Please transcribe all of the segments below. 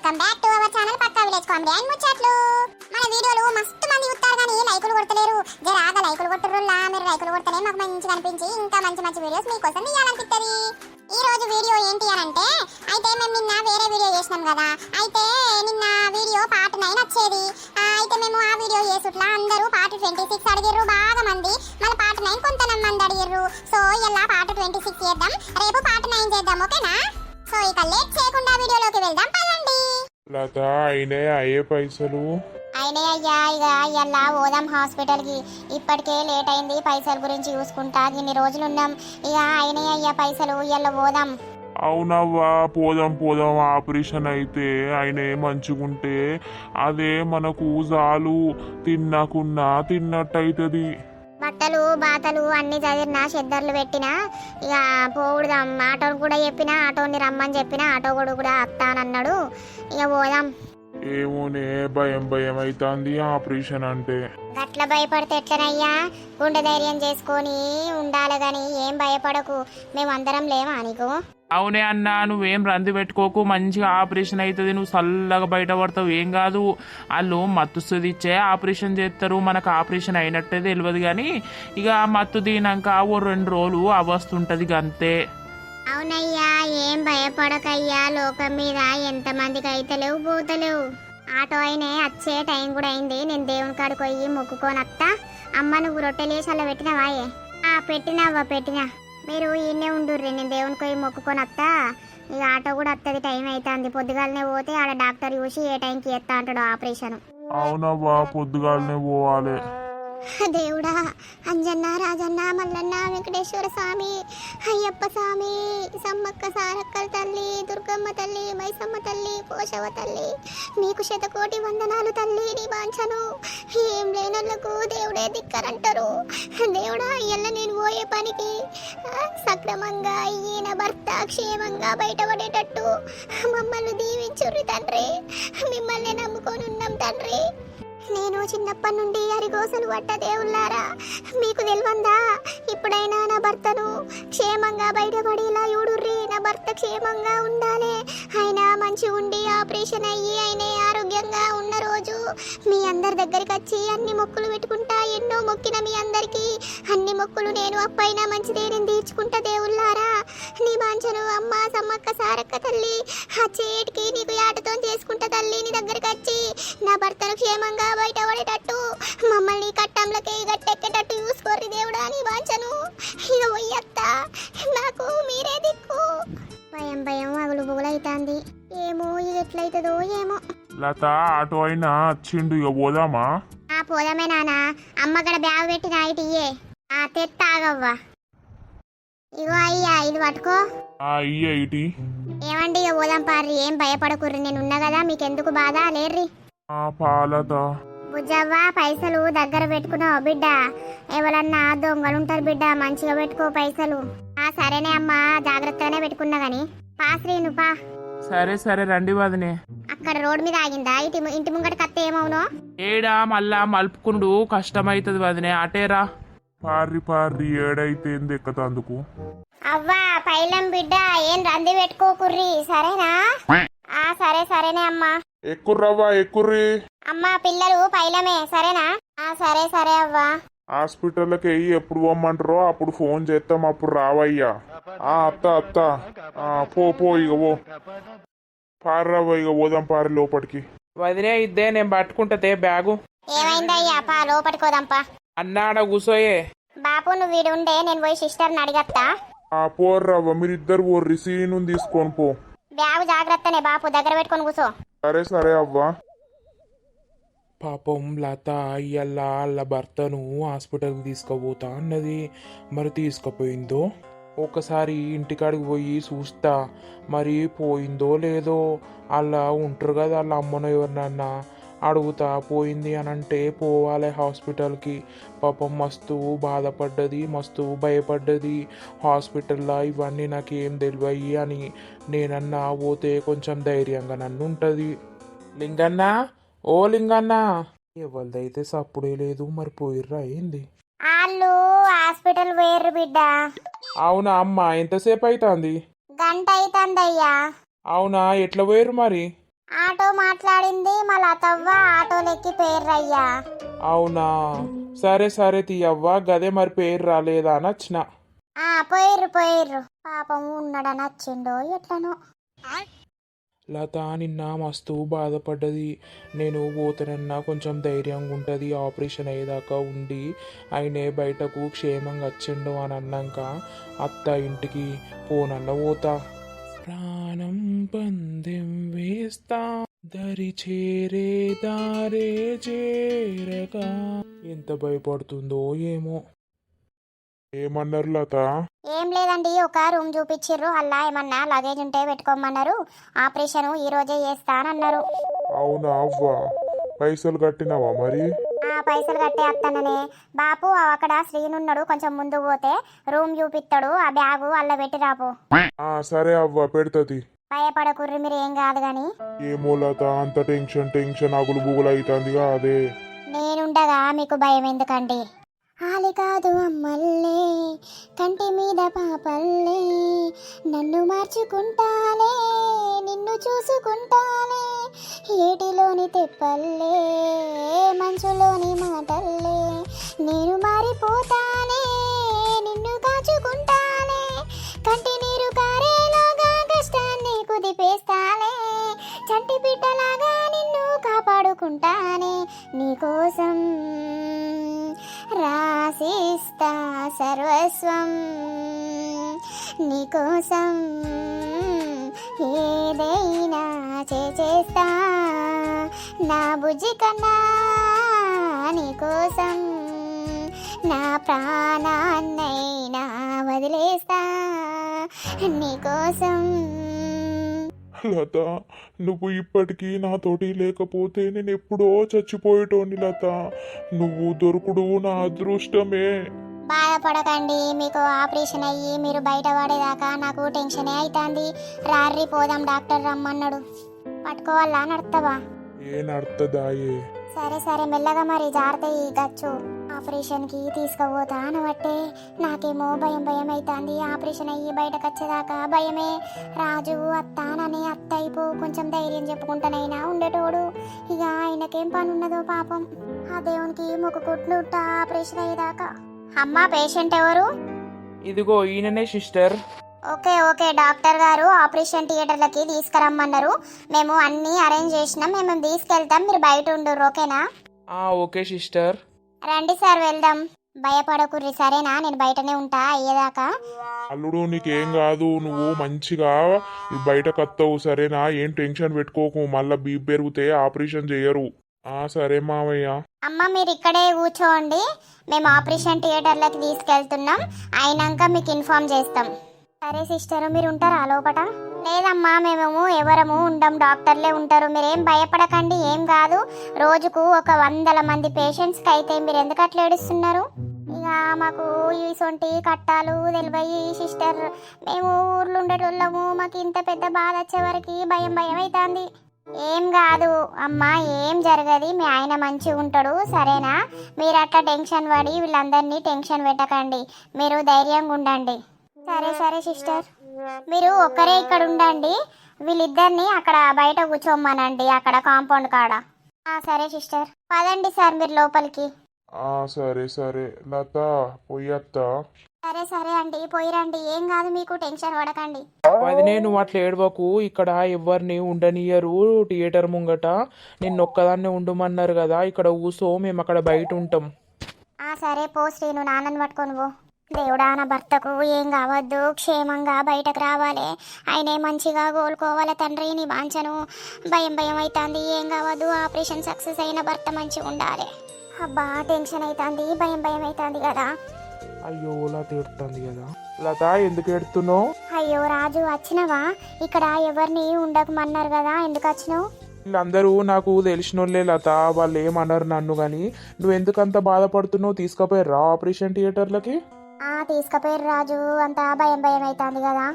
Welcome back to our channel Pakka village comedy and Muchatlu. మన వీడియోలు మస్తు మంది చూస్తారు కానీ లైకులు కొడతలేరు. జర ఆగా లైకులు కొట్టరులా, మీరు లైకులు కొడతలే మాకు మంచిగా అనిపించి ఇంకా మంచి మంచి వీడియోస్ మీకోసం తీయాలనిపిస్తుంది. ఈ రోజు వీడియో ఏంటి అని అంటే, అయితే మేము నిన్న వేరే వీడియో చేసినాం కదా, అయితే నిన్న వీడియో పార్ట్ 9 వచ్చేది. అయితే మేము ఆ వీడియో చేసుట్లా అందరూ పార్ట్ 26 అడిగిర్రు బాగా మంది, మళ్ళీ పార్ట్ 9 కొంత మంది అడిగిర్రు. సో ఇలా పార్ట్ 26 చేద్దాం, రేపు పార్ట్ 9 చేద్దాం, ఓకేనా? సో ఇక లేట్ చేయకుండా వీడియోలోకి వెళ్దాం పదండి. లత అయినే అయ్యే పైసలు అయినే అయ్యా, ఇక ఇలా పోదాం హాస్పిటల్ కి. ఇప్పటికే లేట్ అయింది, పైసల గురించి చూసుకుంటా ఇన్ని రోజులు ఉన్నాం. ఇక అయినే అయ్యా పైసలు, ఇలా పోదాం. అవునవ్వా, పోదాం పోదాం. ఆపరేషన్ అయితే ఆయనే మంచిగుంటే అదే మనకు చాలు, తిన్నకున్నా తిన్నట్టు అవుతుంది. బట్టలు బాతలు అన్ని చదివినా, చెద్దర్లు పెట్టినా, ఇక పోదాం. ఆటోని కూడా చెప్పినా, ఆటోని రమ్మని చెప్పినా, ఆటో కూడా వస్తానన్నాడు. ఇక పోదాం. ఏమోనే, భయం భయం అవుతుంది ఆపరేషన్ అంటే. గట్ల భయపడితే ఎట్లనయ్యా? గుండె ధైర్యం చేసుకొని ఉండాలి గాని ఏం భయపడకు, మేమందరం లేమా నీకు? అవునే అన్న, నువ్వేం రంది పెట్టుకోకు, మంచిగా ఆపరేషన్ అవుతుంది, నువ్వు చల్లగా బయటపడతావు, ఏం కాదు. వాళ్ళు మత్తు ఇచ్చే ఆపరేషన్ చేస్తారు, మనకు ఆపరేషన్ అయినట్టే తెలియదు కానీ ఇక మత్తు తినాక ఓ 2 రోజులు అవస్తుంటది అంతే. అవునయ్యా, ఏం భయపడకయ్యా, లోకం మీద ఎంతమందికి అయితలేవు పోతలేవు. ఆటో అయినే వచ్చే టైం కూడా అయింది, నేను దేవుని కాడికి పోయి మొక్కుకొని వస్తా. అమ్మ నువ్వు రొట్టెలేసి అలా పెట్టినావాయే? పెట్టినావా, పెట్టినా. మీరు ఈయనే ఉండుర్రి, నేను దేవునికి పోయి మొక్కుకొని వస్తా. ఇక ఆటో కూడా వస్తుంది, టైం అవుతుంది. పొద్దుగాలనే పోతే ఆడ డాక్టర్ చూసి ఏ టైంకి చేస్తా అంటాడు ఆపరేషన్. అవునవ్వా, పొద్దుగాలనే పోవాలి. దేవుడా, అంజన్న రాజన్న మల్లన్న వెంకటేశ్వర స్వామి, అయ్యప్ప స్వామి, సమ్మక్క సారక్కల తల్లి, దుర్గమ్మ తల్లి, మైసమ్మ తల్లి, పోషవ తల్లి, నీకు 100,000,000 వందనాలు తల్లి. నీ బాంచను ఏం లేనోళ్లకు దేవుడే దిక్కరంటారు. దేవుడా, ఇయ్యాల నేను పోయే పనికి సక్రమంగా ఈయన భర్త క్షేమంగా బయటపడేటట్టు మమ్మల్ని దీవించుర్రి తండ్రి. మిమ్మల్ని నమ్ముకొని ఉన్నాం తండ్రి. నేను చిన్నప్పటి నుండి అరిగోసలు పట్ట దేవుళ్ళారా, మీకు తెలివందా? ఇప్పుడైనా నా భర్తను క్షేమంగా బయటపడేలా చూడుర్రి. నా భర్త క్షేమంగా ఉండాలి, ఆయన మంచి ఉండి ఆపరేషన్ అయ్యి ఆయన ఆరోగ్యంగా ఉన్న రోజు మీ అందరి దగ్గరికి వచ్చి అన్ని మొక్కులు పెట్టుకుంటా. ఎన్నో మొక్కిన మీ అందరికి అన్ని మొక్కులు నేను అప్పైనా మంచిదే, నేను తీర్చుకుంటా దేవుళ్ళారా. నీ బాంచను అమ్మ సమ్మక్క సారక్క తల్లి, ఆ చేటికి నీకు ఆటతో చేసుకుంటా తల్లి. నీ దగ్గరికి వచ్చి నా భర్తను క్షేమంగా బయటపడేటట్టు మమ్మల్ని కట్టంలకి గట్టెక్కేటట్టు చూసుకోర్రి దేవుడా. నీ బాంచను ఇక పోయత్తా, నాకు మీరే దిక్కు. భయం భయం అగులు బుగులైతాంది, ఏమో ఇది ఎట్లయితుందో ఏమో. లత ఆటో అయినా వచ్చిండు, ఇక పోదామా? పోదామే నాన్న. అమ్మగడ బ్యాగ్ పెట్టిన ఇయ్యే తెత్తాగవ్వా. ఇగో అయ్యా, ఇది పట్టుకో. ఇయ్యే ఇటీ. ఏమండి, ఇక పోదాం పార్రి, ఏం భయపడకుర్రి, నేను ఉన్నా కదా, మీకెందుకు బాధ లేర్రి. పాలత బుజ్జవ్వ, పైసలు దగ్గర పెట్టుకున్నావు బిడ్డ, ఎవరన్నా దొంగలుంటారు బిడ్డ, మంచిగా పెట్టుకో పైసలు. సరేనే అమ్మా, జాగ్రత్తగానే పెట్టుకున్నా గాని. పాశ్రీను పా. సరే సరే రండి వదినే. అక్కడ రోడ్ మీద ఆగిందా? ఇంటి ముంగట కత్తే ఏమవును? ఏడా మళ్ళా మలుపుకునుడు కష్టమైతుంది వదినే, అటేరా. పార్రి పార్రి, ఏడైతే ఎక్కతందుకు. అవ్వా పైలం బిడ్డ, ఏం రంది పెట్టుకోకుర్రి, సరేనా? సరే సరేనే అమ్మా. ఎక్కుర్రవ్వా, ఎక్కుర్రి. అమ్మా పిల్లలు పైలమే, సరేనా? సరే సరే అవ్వా. హాస్పిటల్కి వెయ్యి ఎప్పుడు పోమ్మంటారో అప్పుడు ఫోన్ చేస్తాం, అప్పుడు రావయ్యా. అత్త అత్త, పో పో, ఇక పో పార్రవ్వ, ఇక పోదాం పారి లోపలికి. వదినే ఇద్దే, నేను పట్టుకుంటతే బ్యాగు. ఏమైందయ్యా? పా లోపటికోదాంపా. అన్నాడ కూసోయే. బాపు నువ్వు వీడు ఉండే, నేను పోయి సిస్టర్ని అడిగత్తా. పోర్రవ్వ, మీరిద్దరు పోర్రి, సీను తీసుకొని పో. బ్యాగు జాగ్రత్తనే బాపు, దగ్గర పెట్టుకొని కూసో. సరే సరే అవ్వా. పాపం లత ఇయ్యాల వాళ్ళ భర్తను హాస్పిటల్కి తీసుకుపోతా అన్నది, మరి తీసుకుపోయిందో? ఒకసారి ఇంటికాడికి పోయి చూస్తా, మరి పోయిందో లేదో. అలా ఉంటారు కదా వాళ్ళ అమ్మను ఎవరినన్నా అడుగుతా, పోయింది అని అంటే పోవాలి హాస్పిటల్కి. పాపం మస్తు బాధపడ్డది, మస్తు భయపడ్డది. హాస్పిటల్లో ఇవన్నీ నాకేం తెలివయి అని నేనన్నా పోతే కొంచెం ధైర్యంగా నన్ను ఉంటుంది. లింగన్నా, ఓ లింగన్నా, ఎవరిదైతే సప్పుడే లేదు, మరి పోయిర్రా ఏంది? వాళ్ళు హాస్పిటల్ పోయిర్రు బిడ్డ. అవునా అమ్మ, ఎంతసేపు అవుతుంది? గంట అవుతుందయ్యా. అవునా, ఎట్లా పోయిర్రు మరి? ఆటో మాట్లాడింది మా లతవ్వ, ఆటోలెక్కి పేర్రయ్యా. అవునా, సరే సరే తీయవ్వా, గదే మరి పేరు రాలేదా అని వచ్చిన. పోయిర్రు పాపం ఉన్నాడని వచ్చిండో ఎట్లనో. లత నిన్న మస్తు బాధపడ్డది. నేను పోతానన్నా కొంచెం ధైర్యంగా ఉంటుంది, ఆపరేషన్ అయ్యేదాకా ఉండి ఆయనే బయటకు క్షేమంగా వచ్చిండు అని అన్నాక అత్త ఇంటికి పోనన్న పోతా. ప్రాణం పందెం వేస్తా దరి చేరే దారే చేరగా. ఎంత భయపడుతుందో ఏమో. ఏమన్నారు లత? ఏం లేదండి, ఒక రూమ్ చూపించిర్రు, అలా ఏమన్నా లగేజ్ ఉంటే పెట్టుకోమన్నారు. ఆపరేషన్ ఈ రోజే చేస్తానన్నారు. అవునా అవ్వా, పైసలు కట్టినావా మరి? పైసలు కట్టే అత్తననే. బాపు అక్కడ శ్రీనున్నాడు, కొంచెం ముందు పోతే రూమ్ చూపిస్తాడు, ఆ బ్యాగు అల్ల పెట్టి రాపు. సరే అవ్వ, పెడతది. భయపడకుర్రి, మీరు ఏం కాదు గాని. ఏమో లత, అంత టెన్షన్ అగులు బుగులు అవుతుందిగా అదే. నేనుండగా మీకు భయం ఎందుకండి? ఆలి కాదు అమ్మల్లే, కంటి మీద పాపల్లే, నన్ను మార్చుకుంటాలే, నిన్ను చూసుకుంటాలే, ఏటిలోని తెప్పల్లే, మనసులోని మాటల్లే, నేను మారిపోతానే, నిన్ను కాచుకుంటానే, కంటి నీరు కారేలోగా కష్టాన్ని కుదిపేస్తాలే, చంటి బిడ్డలాగా నిన్ను కాపాడుకుంటానే, నీకోసం రాసిస్తా సర్వస్వం, నీకోసం ఏదైనా చేస్తా, నా బుజ్జి కన్నా నీకోసం నా ప్రాణాన్నైనా వదిలేస్తా నీకోసం. లత, నువ్వు ఇప్పటికీ నాతోటి లేకపోతే నేను ఎప్పుడో చచ్చిపోయేటోని లత. నువ్వు దొరుకుడు నా అదృష్టమే. బాధపడకండి, మీకు ఆపరేషన్ అయ్యి మీరు బయట పడేదాకా నాకు టెన్షనే అవుతుంది. రారి పోదాం, డాక్టర్ రమ్మన్నాడు. పట్టుకోవాలా నడతావా? ఏ నడుతుందాయే? సరే సరే మెల్లగా, మరి జాగ్రత్త. ఈ గచ్చు ఆపరేషన్కి తీసుకుపోతా అనబట్టే నాకేమో భయం అవుతుంది. ఆపరేషన్ అయ్యి బయటకు వచ్చేదాకా భయమే. రాజు అత్తానని అత్త అయిపో, కొంచెం ధైర్యం చెప్పుకుంటానైనా ఉండేటోడు. ఇక ఆయనకేం పని ఉన్నదో పాపం. ఆ దేవునికి మొక్కుకుంటుట ఆపరేషన్ అయ్యేదాకా. అమ్మా, పేషెంట్ ఎవరు? ఇదిగో ఈయననే సిస్టర్. ఓకే డాక్టర్ గారు ఆపరేషన్ థియేటర్లకి తీసుకురమ్మన్నారు. మేము అన్నీ అరేంజ్ చేసినాం, మేము తీసుకెళ్తాం, మీరు బయట ఉండరు, ఓకేనా? Okay sister. రండి సార్, వెళ్దాం. భయపడకుర్రి, సరేనా? నేను బయటనే ఉంటా అయ్యేదాకా. అల్లుడు, నీకేం కాదు, నువ్వు మంచిగా బయటకు వస్తావు, సరేనా? ఏం టెన్షన్ పెట్టుకోకు, మళ్ళా బీపీ పెరిగితే ఆపరేషన్ చేయరు. సరే మావయ్య. అమ్మ, మీరు ఇక్కడే కూర్చోండి, మేము ఆపరేషన్ థియేటర్లకి తీసుకెళ్తున్నాం, అయినాక మీకు ఇన్ఫార్మ్ చేస్తాం. సరే సిస్టర్, మీరు ఉంటారా లోపట? లేదమ్మా, మేము ఎవరము ఉండం, డాక్టర్లే ఉంటారు. మీరేం భయపడకండి, ఏం కాదు. రోజుకు 100 మంది పేషెంట్స్కి అయితే మీరు ఎందుకు అట్లా ఏడుస్తున్నారు? ఇక మాకు ఈ సొంటి కట్టాలు తెలివయి సిస్టర్, మేము ఊర్లో ఉండేటోళ్ళము, మాకు ఇంత పెద్ద బాధ వచ్చేవరకు భయం అవుతుంది. ఏం కాదు అమ్మా, ఏం జరగదు, మీ ఆయన మంచిగా ఉంటాడు, సరేనా? మీరు అట్లా టెన్షన్ పడి వీళ్ళందరినీ టెన్షన్ పెట్టకండి, మీరు ధైర్యంగా ఉండండి. సరే సిస్టర్, మీరు ఒక్కరే ఇక్కడ ఉండండి, వీళ్ళిద్దరిని అక్కడ బయట కూర్చోమ్మనండి, అక్కడ కాంపౌండ్ కాడ. సరే సిస్టర్, పదండి సార్ మీరు లోపలికి. సరే లత, పోయత్తా. సరే అండి, పోయిరండి, ఏం కాదు, మీకు టెన్షన్ పడకండి. వదినే, నువ్వు అట్లా ఏడవకు, ఇక్కడ ఎవరిని ఉండనియరు థియేటర్ ముంగట. నిన్నొక్కదాన్నే ఉండమన్నారు కదా, ఇక్కడ కూసో, మేము అక్కడ బయట ఉంటాం. సరే పో శ్రీను, నాన్నని పట్టుకొని పో. దేవుడా, నా భర్తకు ఏం కావద్దు, క్షేమంగా బయటకు రావాలి, ఆయనే మంచిగా కోలుకోవాలి తండ్రి, నీ వాంఛను. భయం అవుతుంది, ఏం కావద్దు, ఆపరేషన్ సక్సెస్ అయిన భర్త మంచిగా ఉండాలి. అబ్బా, టెన్షన్ అవుతుంది, భయం అవుతుంది కదా. అయ్యో, లత ఏడుతుంది కదా. లత, ఎందుకు ఏడుతున్నావు? అయ్యో రాజు, వచ్చినవా? ఇక్కడ ఎవరిని ఉండకమన్నారు కదా, ఎందుకు వచ్చినావు? వీళ్ళందరూ నాకు తెలిసినోళ్ళే లత, వాళ్ళు ఏమన్నారు నన్ను కానీ. నువ్వు ఎందుకంత బాధపడుతున్నావు? తీసుకుపోయారా ఆపరేషన్ థియేటర్లకి? తీసుకుపోయారు రాజు, అంతా భయం అవుతుంది కదా.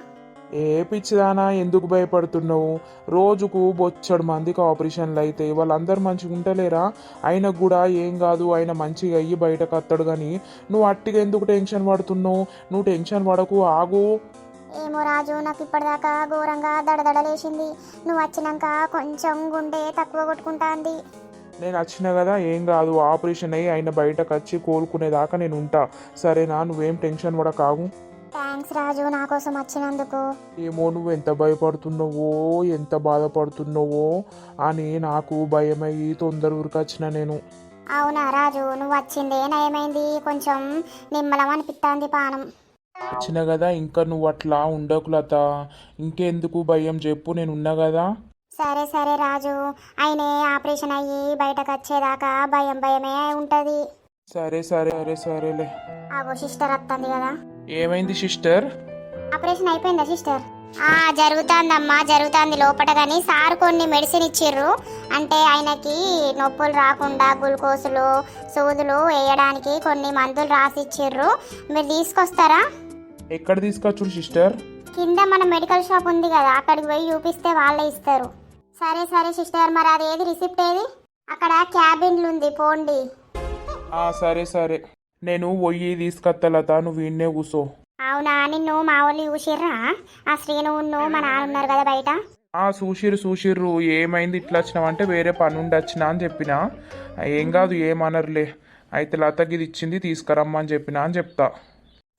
ఏ పిచ్చిదానా, ఎందుకు భయపడుతున్నావు? రోజుకు బొచ్చడు మందికి ఆపరేషన్లు అయితే వాళ్ళందరూ మంచిగా ఉంటలేరా? ఆయనకు కూడా ఏం కాదు, ఆయన మంచిగా అయ్యి బయటకు వస్తాడు. కానీ నువ్వు అట్టిగా ఎందుకు టెన్షన్ పడుతున్నావు? నువ్వు టెన్షన్ పడకు, ఆగు. ఏమో రాజు, నాకు ఇప్పటిదాకా ఘోరంగా దడదడలేసింది. నువ్వు వచ్చినాక కొంచెం గుండె తక్కువ కొట్టుకుంటాంది. నేను వచ్చిన కదా, ఏం కాదు. ఆపరేషన్ అయ్యి ఆయన బయటకు వచ్చి కోలుకునేదాకా నేను ఉంటా. సరేనా? నువ్వేం టెన్షన్ పడ కాగు. థ్యాంక్స్ రాజు, నా కోసం వచ్చినందుకు. ఏమో నువ్వు ఎంత భయపడుతున్నావో, ఎంత బాధపడుతున్నావో అని నాకు భయమయ్యి తొందర ఉరికొచ్చిన నేను. అవునా రాజు, నువ్వు వచ్చిందే నయమైంది. కొంచెం నిమ్మలం అనిపిస్తాంది పానం. వచ్చిన కదా, ఇంకా నువ్వు అట్లా ఉండకు లత. ఇంకెందుకు భయం చెప్పు, నేను ఉన్నా కదా. సరే సరే రాజు, ఆయనే ఆపరేషన్ అయ్యి బయటకు వచ్చేదాకా భయం భయమే ఉంటుంది. సరే సరే సరే సరేలే. ఆగో సిస్టర్ వస్తుంది కదా. ఏమైంది సిస్టర్? ఆపరేషన్ అయిపోయిందా సిస్టర్? జరుగుతుందమ్మా, జరుగుతుంది లోపల. కానీ సార్ కొన్ని మెడిసిన్ ఇచ్చిర్రు. అంటే ఆయనకి నొప్పులు రాకుండా గ్లూకోజులు సూదులు వేయడానికి కొన్ని మందులు రాసి ఇచ్చిర్రు. మీరు తీసుకొస్తారా? ఎక్కడ తీసుకొచ్చుడు సిస్టర్? కింద మన మెడికల్ షాప్ ఉంది కదా, అక్కడికి పోయి చూపిస్తే వాళ్ళే ఇస్తారు. సరే సరే సిస్టర్, మరి అది ఏది రిసిప్ట్ ఏది? అక్కడ క్యాబిన్లు ఉంది, పోండి. సరే సరే, నేను పోయి తీసుకొస్తా లత, నువ్వు ఇన్నే కూసో. అవునా, నిన్ను మా వాళ్ళు చూసిర్రా? ఆ శ్రీనువును మా నాన్న ఉన్నారు కదా బయట. చూసిర్రు. ఏమైంది ఇట్లా వచ్చినావంటే వేరే పని ఉండి వచ్చినా అని చెప్పిన. ఏం కాదు, ఏమనరులే. అయితే లతకి ఇది ఇచ్చింది తీసుకురమ్మని చెప్పినా అని చెప్తా.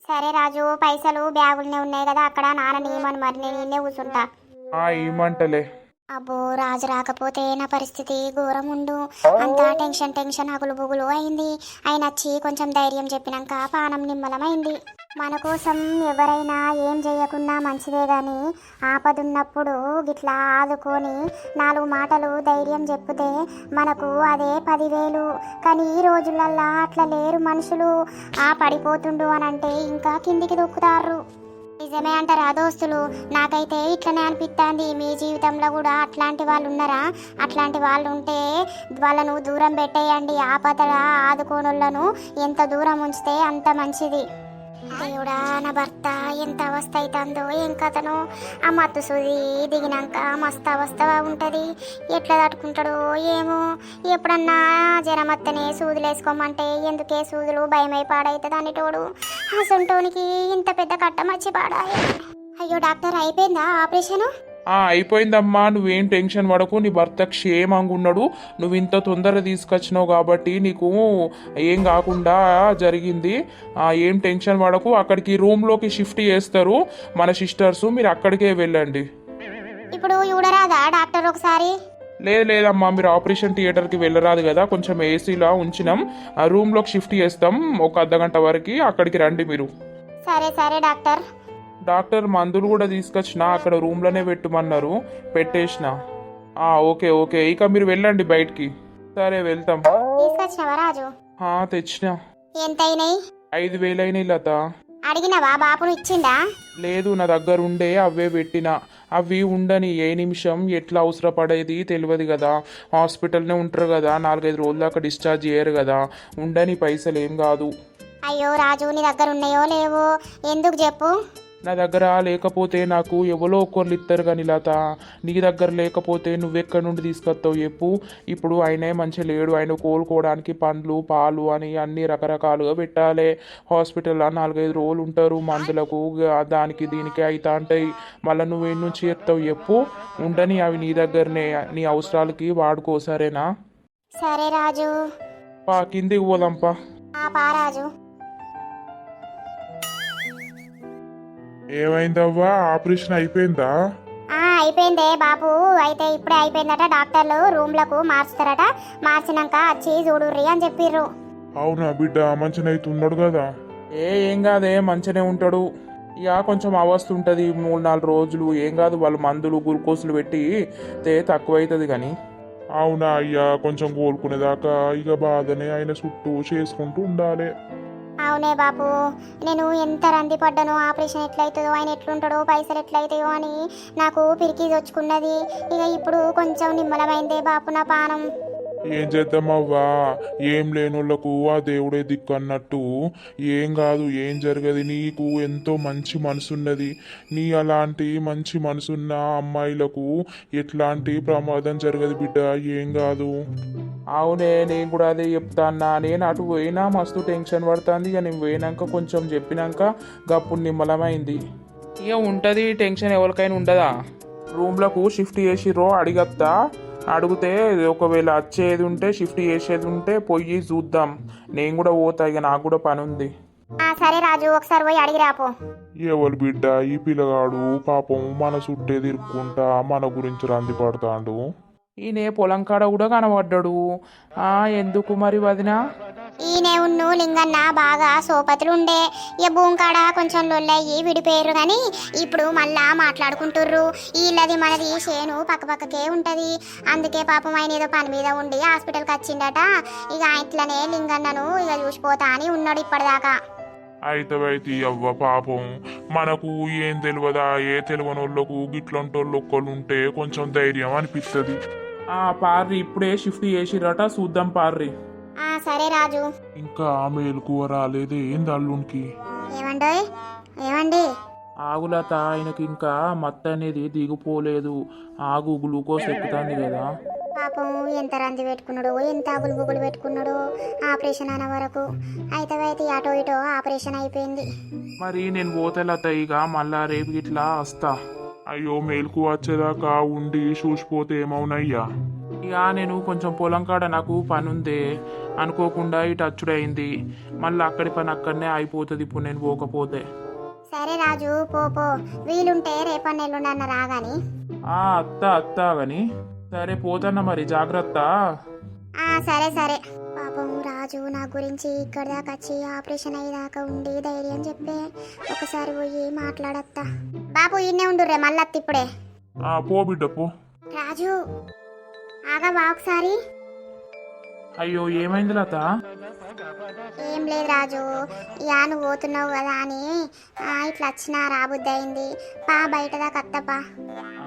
సరే రాజు, పైసలు బ్యాగులనే ఉన్నాయి కదా అక్కడ, నాన్న ఏమని మరి నేను నిన్నే కూర్చుంటా. ఏమంటలే. అబ్బో, రాజు రాకపోతే నా పరిస్థితి ఘోరం ఉండు. అంతా టెన్షన్ టెన్షన్ అగులు బుగులు అయింది. ఆయన వచ్చి కొంచెం ధైర్యం చెప్పినాక పానం నిమ్మలమైంది. మన కోసం ఎవరైనా ఏం చేయకున్నా మంచిదే గాని ఆపదున్నప్పుడు గిట్లా ఆదుకొని 4 మాటలు ధైర్యం చెప్తే మనకు అదే 10,000. కానీ ఈ రోజులల్లా అట్లా లేరు మనుషులు. పడిపోతుండు అని అంటే ఇంకా కిందికి దొక్కుతారు. నిజమే అంటారా దోస్తులు? నాకైతే ఇట్లనే అనిపిస్తుంది. మీ జీవితంలో కూడా అట్లాంటి వాళ్ళు ఉన్నారా? అట్లాంటి వాళ్ళు ఉంటే వాళ్ళను దూరం పెట్టేయండి. ఆపదల ఆదుకోనులను ఎంత దూరం ఉంచితే అంత మంచిది. దేవుడా, నా భర్త ఎంత అవస్థ అవుతుందో ఏం కథను. ఆ మత్తు సూది దిగినాక మస్తు అవస్థ ఉంటుంది. ఎట్లా తట్టుకుంటాడో ఏమో. ఎప్పుడన్నా జ్వరమత్తనే సూదులు వేసుకోమంటే ఎందుకే సూదులు భయమై పాడవుతుంది అనేటోడు. ఆ సొంటోనికి ఇంత పెద్ద కట్ట మర్చి పాడాయి. అయ్యో డాక్టర్, అయిపోయిందా ఆపరేషను? అయిపోయిందమ్మా, నువ్వేం టెన్షన్ పడకు. నీ భర్త క్షేమంగా ఉన్నాడు. నువ్వు ఇంత తొందరగా తీసుకొచ్చినావు కాబట్టి నీకు ఏం కాకుండా జరిగింది. ఏం టెన్షన్ పడకు. అక్కడికి రూమ్లోకి షిఫ్ట్ చేస్తారు మన సిస్టర్స్, మీరు అక్కడికే వెళ్ళండి. ఇప్పుడు చూడరాదా డాక్టర్ ఒకసారి? లేదమ్మా, మీరు ఆపరేషన్ థియేటర్కి వెళ్ళరాదు కదా. కొంచెం ఏసీలా ఉంచినాం, ఆ రూమ్లోకి షిఫ్ట్ చేస్తాం. ఒక అర్ధగంట వరకు అక్కడికి రండి మీరు. సరే సరే డాక్టర్. డాక్టర్ మందులు కూడా తీసుకొచ్చిన, అక్కడ రూమ్లోనే పెట్టమన్నారు, పెట్టేసిన. ఓకే ఓకే, ఇక మీరు వెళ్ళండి బయటికి. సరే వెళ్తాం. తీసుకొచ్చినవా రాజు? తెచ్చిన. ఎంత అయినాయి? 5,000 అయినాయి లత. అడిగినవా? బాపును ఇచ్చిందా? లేదు, నా దగ్గర ఉండే అవే పెట్టిన. అవి ఉండని, ఏ నిమిషం ఎట్లా అవసరపడేది తెలియదు కదా. హాస్పిటల్నే ఉంటారు కదా, 4-5 రోజుల దాకా డిశ్చార్జ్ చేయరు కదా. ఉండని పైసలు ఏం కాదు. అయ్యో రాజు, నీ దగ్గర ఉన్నాయో లేవో ఎందుకు చెప్పు. నా దగ్గర లేకపోతే నాకు ఎవరో ఒకళ్ళు ఇస్తారు కానీ లత, నీ దగ్గర లేకపోతే నువ్వెక్కడి నుండి తీసుకొస్తావు చెప్పు. ఇప్పుడు ఆయనే మంచిగా లేడు, ఆయన కోలుకోవడానికి పండ్లు పాలు అని అన్ని రకరకాలుగా పెట్టాలి. హాస్పిటల్లో 4-5 రోజులు ఉంటారు, మందులకు దానికి దీనికి అవుతా ఉంటాయి. మళ్ళీ నువ్వేం నుంచి ఎత్తావు చెప్పు. ఉండని, అవి నీ దగ్గరనే, నీ అవసరాలకి వాడుకో. సరేనా? సరే రాజు. కిందికి పోదాంపా. పా రాజు. ఏమైందవ్వా, ఆపరేషన్ అయిపోయిందా? అయిపోయిందే బాబు. అయితే ఇప్పుడే అయిపోయిందట. డాక్టర్లు రూమ్లకు మార్చుతారట. మార్చినాక వచ్చి చూడుర్రి అని చెప్పిర్రు. అవునా బిడ్డ, మంచిగా ఉన్నాడు కదా? ఏం కాదే, మంచిగానే ఉంటాడు. ఇక కొంచెం అవస్థ ఉంటుంది 3-4 రోజులు. ఏం కాదు, వాళ్ళు మందులు గ్లూకోజులు పెట్టి తక్కువ అవుతుంది కానీ. అవునా అయ్యా, కొంచెం కోలుకునేదాకా ఇక బాధనే ఆయన చుట్టూ చేసుకుంటూ ఉండాలి. అవునే బాపు, నేను ఎంత రంది పడ్డానో ఆపరేషన్ ఎట్లయితుందో, ఆయన ఎట్లుంటాడో, పైసలు ఎట్లయితాయో అని నాకు పిరికి వచ్చుకున్నది. ఇక ఇప్పుడు కొంచెం నిమ్మలమైందే బాపు నా పానం. ఏం చేద్దామవ్వా, ఏం లేనోళ్లకు ఆ దేవుడే దిక్కు అన్నట్టు. ఏం కాదు, ఏం జరగదు. నీకు ఎంతో మంచి మనసున్నది. నీ అలాంటి మంచి మనసున్న అమ్మాయిలకు ఎట్లాంటి ప్రమాదం జరగదు బిడ్డ, ఏం కాదు. అవునే, నేను కూడా అదే చెప్తాన్నా. నేను అటు పోయినా మస్తు టెన్షన్ పడుతుంది. ఇక నేను పోయినాక కొంచెం చెప్పినాక గప్పుడు నిమ్మలమైంది. ఇక ఉంటుంది టెన్షన్ ఎవరికైనా ఉండదా. రూమ్లకు షిఫ్ట్ చేసిర్రో అడిగత్తా. అడిగితే ఒకవేళ వచ్చేది ఉంటే షిఫ్ట్ చేసేది ఉంటే పోయి చూద్దాం. నేను కూడా పోతా, ఇక నాకు కూడా పని ఉంది. సరే రాజు, ఒకసారి పోయి అడిగి రాపో. ఎవరు బిడ్డ ఈ పిల్లగాడు పాపం మన చుట్టే తిరుక్కుంటా మన గురించి రంది పడతాడు. ఈయన పొలం కాడ కూడా కనబడ్డాడు. ఎందుకు మరి వదినా? ఈయనే ఉన్ను లింగన్న బాగా సోపతులు ఉండే. ఇక భూంకాడ కొంచెం లొల్లయ్యి విడిపోయారు కానీ ఇప్పుడు మళ్ళా మాట్లాడుకుంటుర్రు. వీళ్ళది మనది చేను పక్కపక్కకే ఉంటది. అందుకే పాపం ఆయన ఏదో పని మీద ఉండి హాస్పిటల్కి వచ్చిండట. ఇక ఇట్లనే లింగన్నను ఇక చూసిపోతా అని ఉన్నాడు ఇప్పటిదాకా. అయితే అవ్వ పాపం మనకు ఏం తెలియదా, ఏ తెలియనోళ్ళకు గిట్లంటోళ్ళు ఒక్కళ్ళు ఉంటే కొంచెం ధైర్యం అనిపిస్తుంది. పార్రి ఇప్పుడే షిఫ్ట్ చేసిరట, చూద్దాం పార్రి. సరే రాజు. ఇంకా మేలుకువ రాలేదే ఏంది అల్లునికి? ఏమండోయ్, ఏమండి? ఆగులత, ఆయనకి ఇంకా మత్త అనేది దిగిపోలేదు. ఆగు గ్లూకోజ్ ఎక్కుతుంది కదా. పాపం ఎంత రంది పెట్టుకున్నాడు, ఎంత అగులు బుగులు పెట్టుకున్నాడు ఆపరేషన్ అన్న వరకు. అయితే అటో ఇటో ఆపరేషన్ అయిపోయింది. మరి నేను పోతే లత, ఇక మళ్ళా రేపు ఇట్లా వస్తా. అయ్యో మేలుకు వచ్చేదాకా ఉండి చూసిపోతే ఏమవునయ్యా? ఇక నేను కొంచెం పొలం కాడ నాకు పని ఉందే, అనుకోకుండా ఇటు అచ్చుడైంది. మళ్ళీ అక్కడి పని అక్కడనే అయిపోతుంది ఇప్పుడు నేను పోకపోతే. సరే రాజు, పో వీలుంటే రేపన్న ఎల్లుండి అన్న రాగాని. అత్త గాని. సరే పోతన్నా మరి, జాగ్రత్త. సరే. పాపం రాజు నా గురించి ఇక్కడ దాకా వచ్చి ఆపరేషన్ అయ్యేదాకా ఉండి ధైర్యం చెప్పే. ఒకసారి పోయి మాట్లాడత్తా. బాబు ఇన్నే ఉండుర్రే, మళ్ళత్త ఇప్పుడే. పో బిడ్డ పో. రాజు ఆగా ఒకసారి. అయ్యో ఏమైంది లత? ఏం లేదు రాజు, ఇక నువ్వు పోతున్నావు కదా అని ఇట్లా వచ్చినా రాబుద్ది అయింది. బయట దాకా అత్తపా.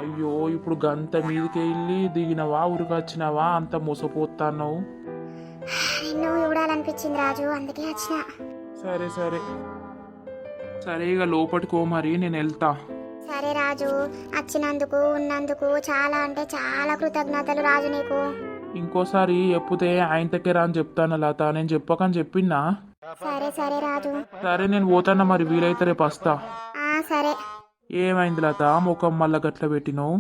అయ్యో ఇప్పుడు గంత మీదకి వెళ్ళి దిగినవా, ఊరికి వచ్చినావా? అంత మోసపోతావు. నిన్ను చూడాలనిపించింది రాజు, అందుకే వచ్చిన. సరే ఇక లోపటికో మరి, నేను వెళ్తా. సరే రాజు, వచ్చినందుకు ఉన్నందుకు చాలా అంటే చాలా కృతజ్ఞతలు రాజు నీకు. ఇంకోసారి ఎప్పితే ఆయన దగ్గర అని చెప్తాను లత, నేను చెప్పకని చెప్పినా. సరే రాజు. సరే నేను పోతాను మరి, వీలైతే రేపు వస్తా. సరే. ఏమైంది లత, ముఖం మళ్ళా గట్ల పెట్టినావు?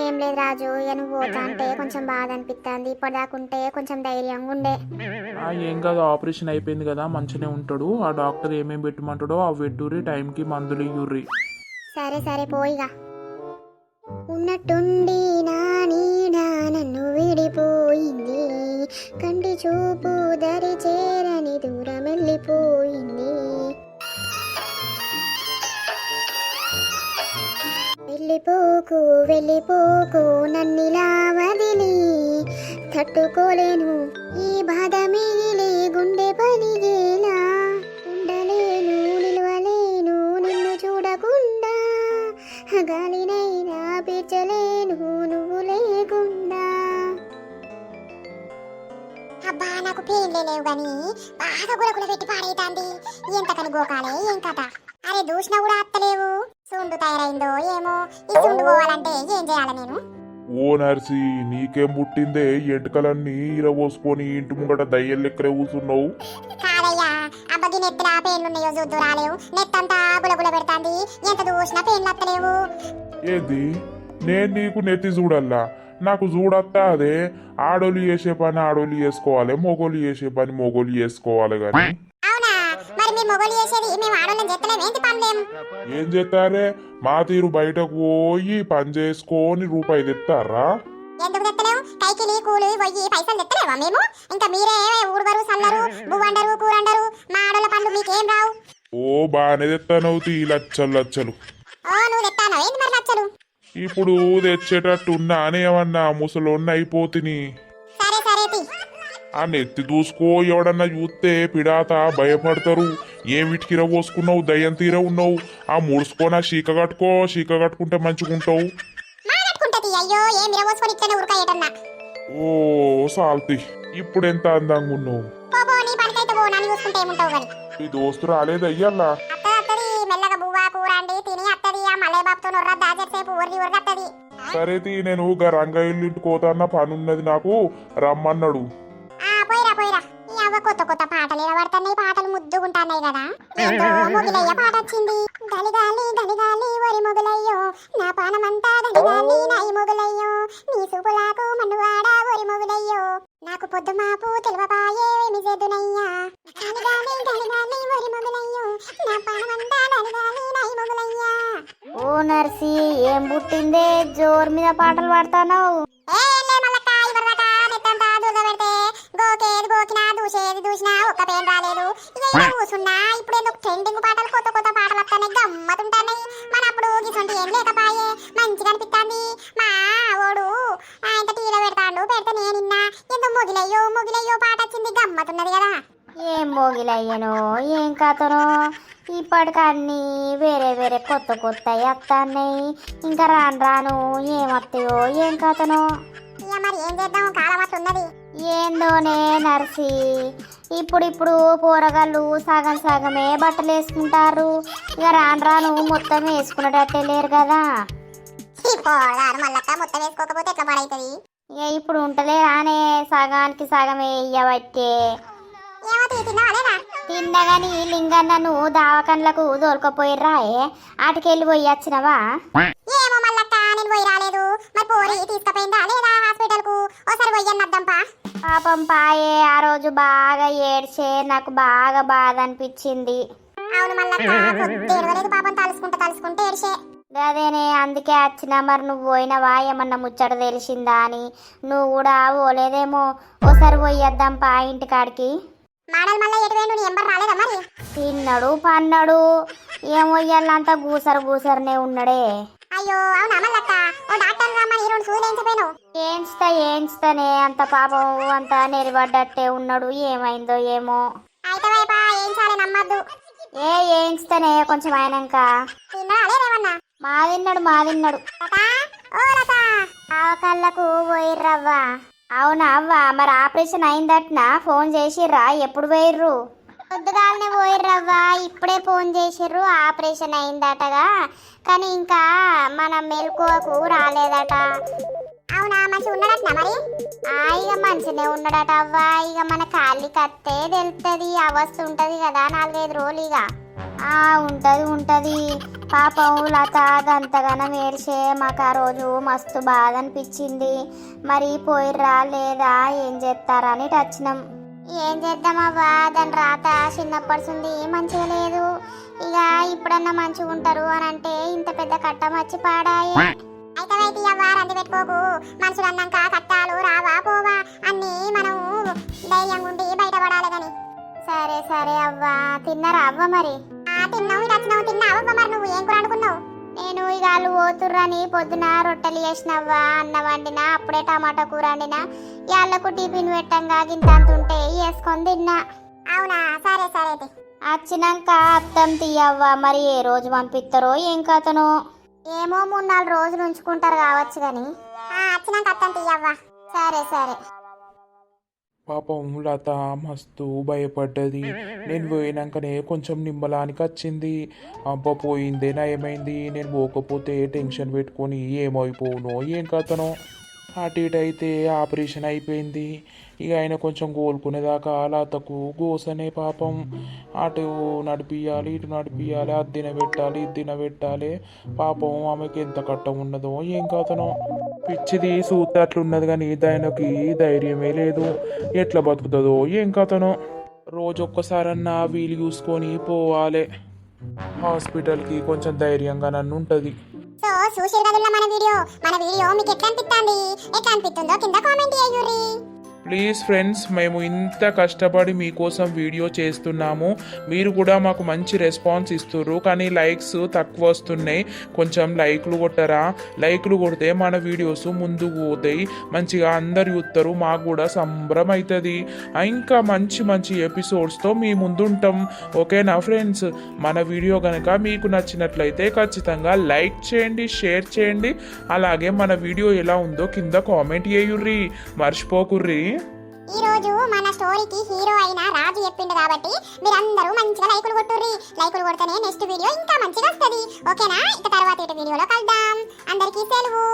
ఏం లేదు రాజు, ఇక నువ్వు పోతా అంటే కొంచెం బాధ అనిపిస్తుంది. ఇప్పటిదాకుంటే కొంచెం ధైర్యంగా ఉండే. ఏం కాదు, ఆపరేషన్ అయిపోయింది కదా, మంచిగానే ఉంటాడు. ఆ డాక్టర్ ఏమేమి పెట్టమంటాడో అవి పెట్టుర్రి, టైంకి మందులు ఇయ్యుర్రి. సరే పోయిగా. ఉన్నట్టుండి నా నీడ నన్ను విడిపోయింది, కంటి చూపు దరి చేరని దూరం వెళ్ళిపోయింది. వెళ్ళిపోకు నన్నిలా వదిలి, తట్టుకోలేను ఈ బాధ మిగిలి గుండె పలిగేలా. ఉండలేను నిలవలేను నిన్ను చూడకుండా, గాలినైనా పీల్చలేను నువ్వు లేకుండా. అబ్బా నాకు పేర్లే లేవు గాని బాగా గులగుల పెట్టి పాడైతాంది. ఎంతకని గోకాలే ఏం కథ? అరే దూషణ కూడా అత్తలేవు. సుండు తయారైందో ఏమో. ఈ సుండు పోవాలంటే ఏం చేయాలి నేను? ఓ నర్సి, నీకేం పుట్టిందే ఎంటకలన్నీ ఇరవోసుకొని ఇంటి ముంగట దయ్యం లెక్కరే కూర్చున్నావు? కాదయ్యా, అబ్బకి నెత్తిన పేర్లున్నాయో చూద్దు రాలేవు. నెత్తంతా గులగుల పెడతాంది, ఎంత దూషణ పేర్లు అత్తలేవు. ఏది నేను నీకు నెత్తి చూడల్లా? నాకు చూడత్తా అదే. ఆడోళ్ళు చేసే పని ఆడోళ్ళు చేసుకోవాలి, మొగోళ్ళు చేసే పని మొగోళ్ళు చేసుకోవాలి. గాని అవునా? మరి మీ మొగోళ్ళు చేసేది మేము ఆడోళ్ళని చేస్తలేం ఏంటి పనులేం? ఏం చేస్తారే? మా తీరు బయటకు పోయి పని చేసుకొని రూపాయి తెస్తారా? ఎందుకు తెత్తలేవు? కైకిలి కూలి పోయి పైసలు తెత్తలేవా మేము? ఇంకా మీరే ఊరుబరు సల్లరు బువ్వండరు కూరండరు, మా ఆడోళ్ళ పనులు మీకేం రావు. ఓ బాగానే తెస్తానవుతీ లచ్చలు. నువ్వు తెత్తానో ఏంటి మరి లచ్చలు? ఇప్పుడు తెచ్చేటట్టు ఉన్నానే ఏమన్నా ముసలోన్న అయిపోతిని. సరే ఆ నెత్తి దూసుకో, ఎవడన్నా చూస్తే పిడాత భయపడతారు. ఏమిటికి పోసుకున్నావు, దయ్యం తీర ఉన్నావు. ఆ ముడుచుకొని ఆ శీక కట్టుకుంటే మంచిగుంటావు. ఓ సాల్తి, ఇప్పుడు ఎంత అందంగా ఉన్నావు. ఈ దోస్తు రాలేదు అయ్యల్లా? సరే తీ, నేను రంగయ్య ఇంటికి పోతాన్న పని ఉన్నది, నాకు రమ్మన్నాడు. కొత్త పాటలు వినబడుతున్నాయి, పాటలు ముద్దుగుంటున్నాయి కదా. పాట వచ్చింది, గలిగాలి గలిగాలి ఒరి మొగులయ్యో నా పానమంతా గలిగాలి నాయి మొగులయ్యో నీ సూపులాకు మన్నువాడ ఒరి మొగులయ్యో నాకు పొద్దు మాపు తెలువపాయే ఏమి చేదునయ్యా గలిగాలి గలిగాలి ఒరి మొగులయ్యో నా పానమంతా గలిగాలి నాయి మొగులయ్యా. ఓ నర్సి ఏం పుట్టిందే జోరు మీద పాటలు పాడతావు? ఒక్క పేరు రాలేదు కూసున్నా. ఇప్పుడు ఎందుకు ట్రెండింగ్ పాటలు కొత్త కొత్త పాటలు వస్తాయి, గమ్మతుంటాయి. మన అప్పుడు గిసంటి ఏం లేకపాయే, మంచిగా అనిపిస్తుంది. మా ఓడు ఆయన టీలో పెడతాడు, పెడితే నేను నిన్న ఎందుకు మొగిలయ్యో మొగిలయ్యో పాట వచ్చింది, గమ్మతున్నది కదా. ఏం మోగిలయ్యనో ఏం కథనో, ఇప్పటికన్నీ వేరే వేరే కొత్త కొత్త వస్తున్నాయి. ఇంకా రాను రాను ఏమొస్తాయో ఏం కథనో. ఇక మరి ఏం చేద్దాం, కాలం అట్లున్నది. ఏందోనే నర్సి, ఇప్పుడు పోరగాళ్ళు సగం సగమే బట్టలు వేసుకుంటారు. ఇక రాను రాను మొత్తం వేసుకునేటట్టే లేరు కదా. మళ్ళక్క మొత్తం వేసుకోకపోతే ఎట్లా పడైతుంది. ఇక ఇప్పుడు ఉంటలే రానే, సగానికి సగమే ఇయ్యబట్టే. తిన్నగాని లింగన్నను దావకండ్లకు దోలుకపోయిర్రాయే, ఆటికెళ్ళి పోయి వచ్చినవా? ఏమో మల్లక్క, నేను పోయి రాలేదు. మరి పోరి తీసుకుపోయిందా లేదా హాస్పిటల్ కు? ఒకసారి పోయన్నద్దాంపా. పాపం పాయే, ఆ రోజు బాగా ఏడ్చే, నాకు బాగా బాధ అనిపించింది. అవును మల్లక్క, పొద్దు పాపం తలుసుకుంటే ఏడ్చే. గదేనే, అందుకే వచ్చిన. మరి నువ్వు పోయినవా, ఏమన్నా ముచ్చట తెలిసిందా అని. నువ్వు కూడా పోలేదేమో, ఒకసారి పోయొద్దాం పా ఇంటికాడికి. మాడల్ మళ్ళీ ఎటువేండు, నీ ఎంబర్ రాలేదా మరి? తిన్నాడు పన్నాడు, ఏమో ఇయ్యాలంతా గూసరనే ఉన్నాడే. అయ్యో అవునా మల్లక్క, ఓ డాక్టర్ రమ్మని 2 సూదులు వేయించపోయినావు. ఏంచుతానే, అంత పాపం అంతా నెరిపడ్డట్టే ఉన్నాడు. ఏమైందో ఏమో. అయితే వైపా ఏంచాలి, నమ్మద్దు. ఏంచుతానే కొంచెం అయినాక. తిన్నాడా లేదేమన్నా? మాదిన్నాడు. ఆవకళ్ళకు పోయిర్రవ్వా. అవునా అవ్వా, మరి ఆపరేషన్ అయిందట్నా? ఫోన్ చేసిర్రా? ఎప్పుడు పోయిర్రు? పొద్దుగాలనే పోయిర్రవ్వా, ఇప్పుడే ఫోన్ చేసిర్రు. ఆపరేషన్ అయిందటగా, కానీ ఇంకా మన మెలకువకు రాలేదట. అవునా, మంచి ఉన్నాడట మరి? ఇక మంచినే ఉన్నాడట అవ్వా. ఇక మన కాళ్ళకి కత్తే తెలుస్తుంది, అవస్థ ఉంటది కదా 4-5 రోజులు. ఇక ఉంటది. పాపం లత గంతగానం ఏడ్చే, మాకు ఆ రోజు మస్తు బాధ అనిపించింది. మరి పోయిర్రా లేదా, ఏం చేస్తారని వచ్చినాం. ఏం చేద్దామవ్వా, దాని రాత చిన్నప్పటి మంచిగా లేదు. ఇక ఇప్పుడన్నా మంచిగా ఉంటారు అని అంటే ఇంత పెద్ద కట్టం వచ్చి పాడాయి. అయితే అవ్వా రంది పెట్టుకోకు, మనుషులు అన్నాక కట్టాలు రావా పోవా అన్నీ మనం ధైర్యంగా ఉండి బయటపడాలి గాని. సరే అవ్వా. తిన్నారా అవ్వ మరి? తిన్నావు, ఇటు వచ్చినావు. తిన్నావు మరి, నువ్వు ఏం కూర అనుకున్నావు? నేను ఇక వాళ్ళు పోతుర్రని పొద్దున రొట్టెలు చేసినవ్వా, అన్నం వండినా, అప్పుడే టమాటా కూర వండినా. వాళ్ళకు టిఫిన్ పెట్టంగా గింత ఉంటే వేసుకొని తిన్నా. అవునా, సరే అయితే వచ్చినాక అత్తం తీయవ్వా. మరి ఏ రోజు పంపిస్తారో ఏం కథనో. ఏమో 3-4 రోజులు ఉంచుకుంటారు కావచ్చు గాని. వచ్చినాక అత్తం తీయవ్వా. సరే. పాపం లత మస్తు భయపడ్డది. నేను పోయినాకనే కొంచెం నిమ్మలానికి వచ్చింది. అబ్బా పోయిందే నయమైంది, నేను పోకపోతే టెన్షన్ పెట్టుకొని ఏమైపోనో ఏం కథనో. అటు ఇటు అయితే ఆపరేషన్ అయిపోయింది. ఇక ఆయన కొంచెం కోలుకునేదాకా లతకు గోసనే పాపం. అటు నడిపియాలి, ఇటు నడిపియాలి, అది తినబెట్టాలి, ఇది తినబెట్టాలి. పాపం ఆమెకి ఎంత కట్టం ఉన్నదో ఏం కథనో. పిచ్చిది సూత్త అట్లున్నది కానీ దానికి ధైర్యమే లేదు. ఎట్లా బతుకుతుందో ఏం కథనో. రోజు ఒక్కసారన్నా వీలు చూసుకొని పోవాలి హాస్పిటల్కి, కొంచెం ధైర్యంగా నన్ను ఉంటుంది. సో చూసిరు కదుల్లా మన వీడియో మీకు ఎట్లా అనిపిస్తుందో కింద కామెంట్ చేయుర్రి. ప్లీజ్ ఫ్రెండ్స్, మేము ఇంత కష్టపడి మీకోసం వీడియో చేస్తున్నాము, మీరు కూడా మాకు మంచి రెస్పాన్స్ ఇస్తుర్రు, కానీ లైక్స్ తక్కువ వస్తున్నాయి. కొంచెం లైక్లు కొట్టరా? లైక్లు కొడితే మన వీడియోస్ ముందుకు పోతాయి, మంచిగా అందరు చూస్తారు, మాకు కూడా సంబరం అవుతుంది. ఇంకా మంచి ఎపిసోడ్స్తో మీ ముందుంటాం. ఓకేనా ఫ్రెండ్స్? మన వీడియో కనుక మీకు నచ్చినట్లయితే ఖచ్చితంగా లైక్ చేయండి, షేర్ చేయండి, అలాగే మన వీడియో ఎలా ఉందో కింద కామెంట్ చేయుర్రి, మర్చిపోకుర్రి. ఈ రోజు మన స్టోరీకి హీరో అయిన రాజు చెప్పిండు కాబట్టి మీరందరూ మంచిగా లైకులు కొట్టుర్రి. లైకులు కొడితేనే నెక్స్ట్ వీడియో ఇంకా మంచిగా వస్తుంది. ఓకేనా? ఇక తర్వాత వీడియోలో కలుద్దాం. అందరికీ సెలవు.